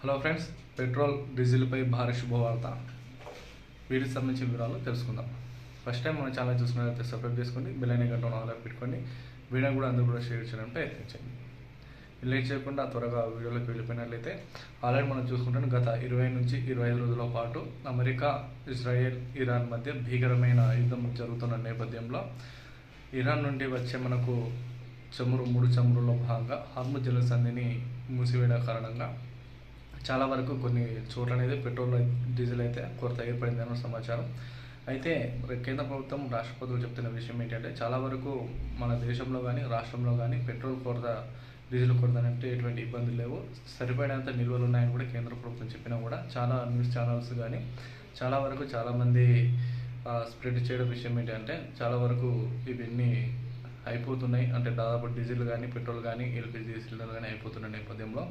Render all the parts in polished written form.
Hello friends, petrol డీజిల్పై భారీ శుభవార్త. వీటికి సంబంధించిన వివరాలు తెలుసుకుందాం. ఫస్ట్ టైం మన ఛానల్ చూసుకున్నట్లయితే సబ్స్క్రైబ్ చేసుకోండి, బెల్ ఐకాన్ గంటను ఆన్లో పెట్టుకోండి. వీడియో కూడా అందరూ కూడా షేర్ చేయడానికి ప్రయత్నించండి. లేట్ చేయకుండా త్వరగా వీడియోలోకి వెళ్ళిపోయినట్లయితే ఆల్రెడీ మనం చూసుకుంటాం, గత 20 నుంచి 25 రోజుల పాటు అమెరికా, ఇజ్రాయెల్, ఇరాన్ మధ్య భీకరమైన యుద్ధం జరుగుతున్న నేపథ్యంలో ఇరాన్ నుండి వచ్చే మనకు ముడి చమురులో భాగంగా హార్ముజ్ జలసంధిని మూసివేయడం కారణంగా చాలా వరకు కొన్ని చోట్ల అనేది పెట్రోల్, డీజిల్ అయితే కొరత ఏర్పడింది అన్న సమాచారం. అయితే కేంద్ర ప్రభుత్వం, రాష్ట్రపతులు చెప్తున్న విషయం ఏంటంటే, చాలా వరకు మన దేశంలో కానీ రాష్ట్రంలో కానీ పెట్రోల్ కొరత, డీజిల్ కొరత అంటే ఎటువంటి ఇబ్బందులు లేవు, సరిపడేంత నిల్వలు ఉన్నాయని కూడా కేంద్ర ప్రభుత్వం చెప్పినా కూడా చాలా న్యూస్ ఛానల్స్ కానీ చాలా వరకు చాలామంది స్ప్రెడ్ చేయడం విషయం ఏంటంటే, చాలా వరకు ఇవన్నీ అయిపోతున్నాయి అంటే దాదాపు డీజిల్ కానీ పెట్రోల్ కానీ ఎల్పిజి సిలిండర్ కానీ అయిపోతున్న నేపథ్యంలో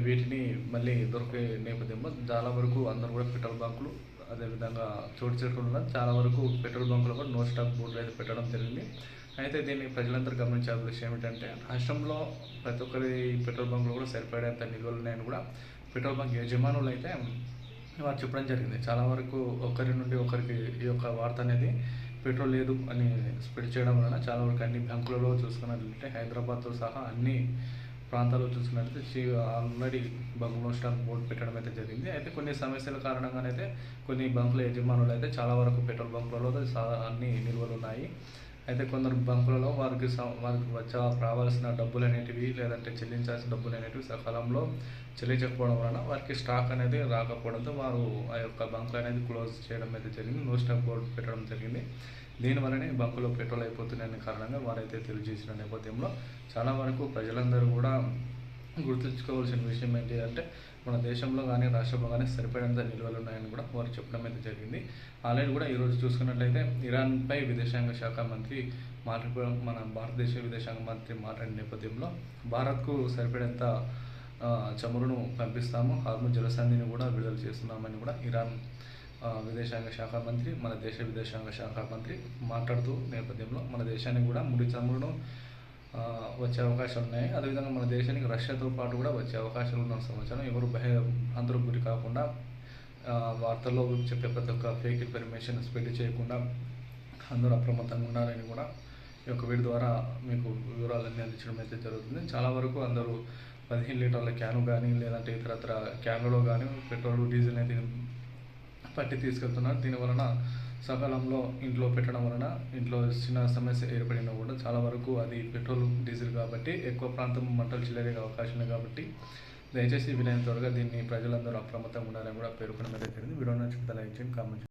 వీటిని మళ్ళీ దొరికే నేపథ్యంలో చాలా వరకు అందరూ కూడా పెట్రోల్ బంకులు, అదేవిధంగా చోటు చేసుకుంటున్న చాలా వరకు పెట్రోల్ బంకులు కూడా నో స్టాక్ బోర్డులు అయితే పెట్టడం జరిగింది. అయితే దీన్ని ప్రజలందరూ గమనించాల్సిన విషయం ఏంటంటే, రాష్ట్రంలో ప్రతి ఒక్కరి పెట్రోల్ బంకులు కూడా సరిపడేంత నిల్వలు ఉన్నాయని కూడా పెట్రోల్ బంక్ యజమానులు అయితే వారు చెప్పడం జరిగింది. చాలా వరకు ఒకరి నుండి ఒకరికి ఈ యొక్క వార్త అనేది పెట్రోల్ లేదు అని స్ప్రెడ్ చేయడం వలన చాలా వరకు అన్ని బ్యాంకులలో చూసుకున్నట్లయితే హైదరాబాద్తో సహా అన్ని ప్రాంతాల్లో చూసుకున్నట్లయితే ఆల్రెడీ బంకులో స్టాక్ బోర్డు పెట్టడం అయితే జరిగింది. అయితే కొన్ని సమస్యల కారణంగానైతే కొన్ని బంకుల యజమానులు అయితే చాలా వరకు పెట్రోల్ బంకులలో అన్ని నిల్వలు ఉన్నాయి. అయితే కొందరు బంకులలో వారికి రావాల్సిన డబ్బులు అనేటివి, లేదంటే చెల్లించాల్సిన డబ్బులు అనేటివి సకాలంలో చెల్లించకపోవడం వలన వారికి స్టాక్ అనేది రాకపోవడంతో వారు ఆ యొక్క బంకులు అనేది క్లోజ్ చేయడం అయితే జరిగింది, నో స్టాక్ బోర్డు పెట్టడం జరిగింది. దీనివల్లనే బంకులో పెట్రోల్ అయిపోతున్నాయనే కారణంగా వారైతే తెలియజేసిన నేపథ్యంలో చాలా వరకు ప్రజలందరూ కూడా గుర్తుంచుకోవాల్సిన విషయం ఏంటి అంటే, మన దేశంలో కానీ రాష్ట్రంలో కానీ సరిపడేంత నిల్వలు ఉన్నాయని కూడా వారు చెప్పడం అయితే జరిగింది. ఆల్రెడీ కూడా ఈరోజు చూసుకున్నట్లయితే ఇరాన్పై విదేశాంగ శాఖ మంత్రి మన భారతదేశ విదేశాంగ మంత్రి మాట్లాడిన నేపథ్యంలో భారత్కు సరిపడేంత చమురును పంపిస్తాము, హార్ముజ్ జలసంధిని కూడా విడుదల చేస్తున్నామని కూడా ఇరాన్ విదేశాంగ శాఖ మంత్రి, మన దేశ విదేశాంగ శాఖ మంత్రి మాట్లాడుతూ నేపథ్యంలో మన దేశానికి కూడా ముడి చమురును వచ్చే అవకాశాలు ఉన్నాయి. అదేవిధంగా మన దేశానికి రష్యాతో పాటు కూడా వచ్చే అవకాశాలు ఉన్న సమాచారం. ఎవరు అందరూ గురి కాకుండా వార్తల్లో చెప్పే ప్రతి ఒక్క ఫేక్ ఇన్ఫర్మేషన్ స్ప్రెడ్ చేయకుండా అందరూ అప్రమత్తంగా ఉండాలని కూడా ఈ యొక్క వీడియో ద్వారా మీకు వివరాలన్నీ అందించడం అయితే జరుగుతుంది. చాలా వరకు అందరూ 15 లీటర్ల క్యాను కానీ లేదంటే ఇతరత్ర క్యాన్లలో కానీ పెట్రోల్, డీజిల్ అనేది పట్టి తీసుకెళ్తున్నారు. దీనివలన సకాలంలో ఇంట్లో పెట్టడం వలన ఇంట్లో చిన్న సమస్య ఏర్పడినా కూడా చాలా వరకు అది పెట్రోల్, డీజిల్ కాబట్టి ఎక్కువ ప్రాంతం మంటలు చెల్లరే అవకాశం ఉంది. కాబట్టి దయచేసి వీలైన త్వరగా దీన్ని ప్రజలందరూ అప్రమత్తంగా ఉండాలని కూడా పేర్కొనడం జరిగింది. వీడియో నచ్చితే లైక్ చేయండి, కామెంట్ చేయండి.